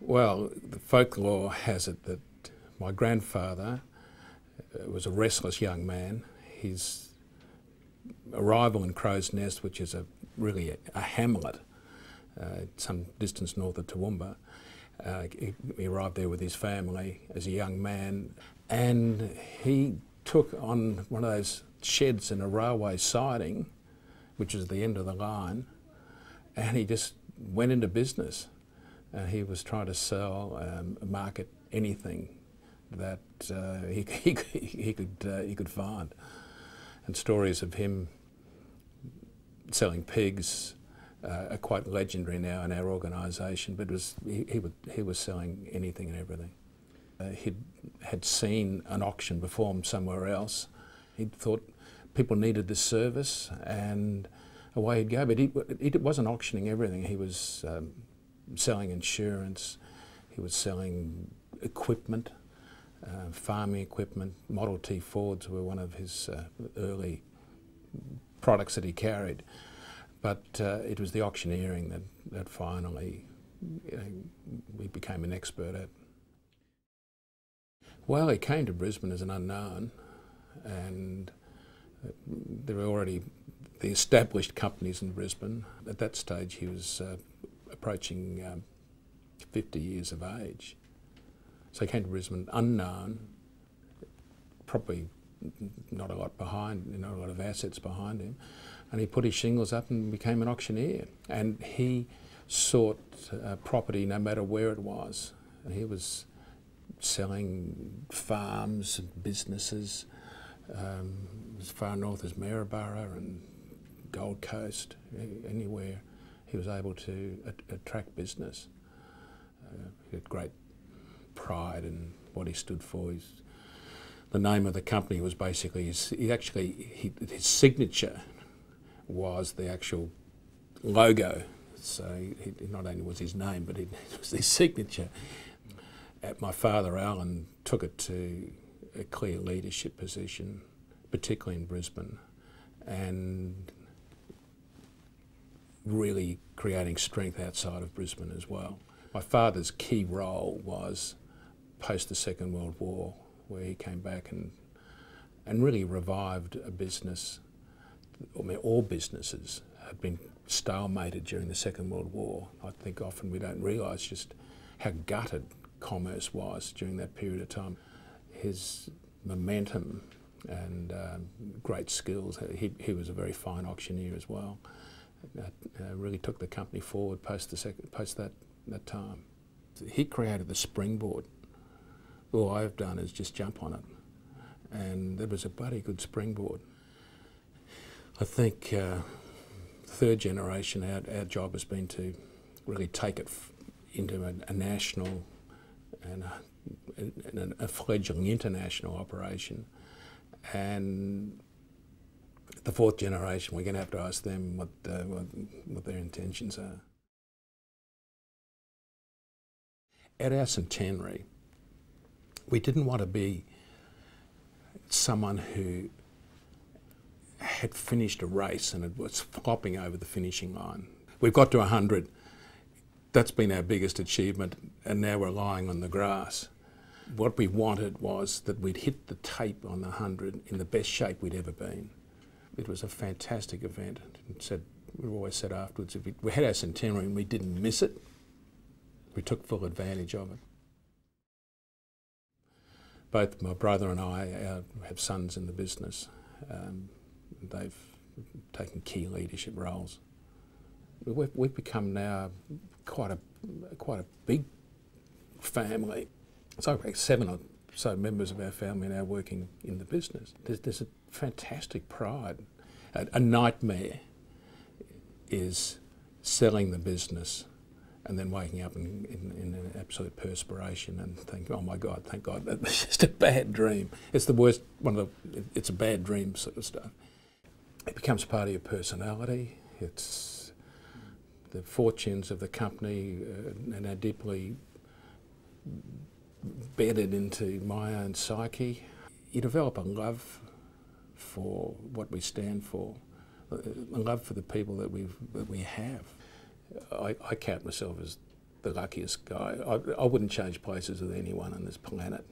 Well, the folklore has it that my grandfather was a restless young man. His arrival in Crow's Nest, which is really a hamlet some distance north of Toowoomba, he arrived there with his family as a young man, and he took on one of those sheds in a railway siding, which is the end of the line, and he just went into business. He was trying to sell, market anything that he could find, and stories of him selling pigs are quite legendary now in our organisation. But he was selling anything and everything. He had seen an auction performed somewhere else. He thought people needed this service, and away he'd go. But he wasn't auctioning everything. He was selling insurance. He was selling equipment, farming equipment. Model T Fords were one of his early products that he carried. But it was the auctioneering that finally we became an expert at. Well, he came to Brisbane as an unknown, and there were already the established companies in Brisbane. At that stage he was approaching 50 years of age. So he came to Brisbane unknown, probably not a lot of assets behind him, and he put his shingles up and became an auctioneer. And he sought property no matter where it was. And he was selling farms and businesses as far north as Maryborough and Gold Coast, anywhere he was able to attract business. He had great pride in what he stood for. The name of the company was basically his signature was the actual logo. So he not only was his name, but it was his signature. My father, Alan, took it to a clear leadership position, particularly in Brisbane, and really creating strength outside of Brisbane as well. My father's key role was post the Second World War, where he came back and really revived a business. I mean, all businesses had been stalemated during the Second World War. I think often we don't realise just how gutted commerce was during that period of time. His momentum and great skills, he was a very fine auctioneer as well. Really took the company forward post that time. He created the springboard. All I've done is just jump on it, and it was a bloody good springboard. I think third generation, our job has been to really take it into a national and a fledgling international operation. And the fourth generation, we're going to have to ask them what their intentions are. At our centenary, we didn't want to be someone who had finished a race and it was flopping over the finishing line. We've got to 100. That's been our biggest achievement, and now we're lying on the grass. What we wanted was that we'd hit the tape on the 100 in the best shape we'd ever been. It was a fantastic event. We've always said afterwards, if we had our centenary and we didn't miss it, we took full advantage of it. Both my brother and I have sons in the business. They've taken key leadership roles. We've become now quite a big family. It's like 7 or so members of our family now working in the business. There's a fantastic pride. A nightmare is selling the business and then waking up in an absolute perspiration and thinking, oh my God, thank God, that's just a bad dream. It's the worst, it's a bad dream sort of stuff. It becomes part of your personality. It's the fortunes of the company and are deeply bedded into my own psyche. You develop a love for what we stand for, a love for the people that we have. I count myself as the luckiest guy. I wouldn't change places with anyone on this planet.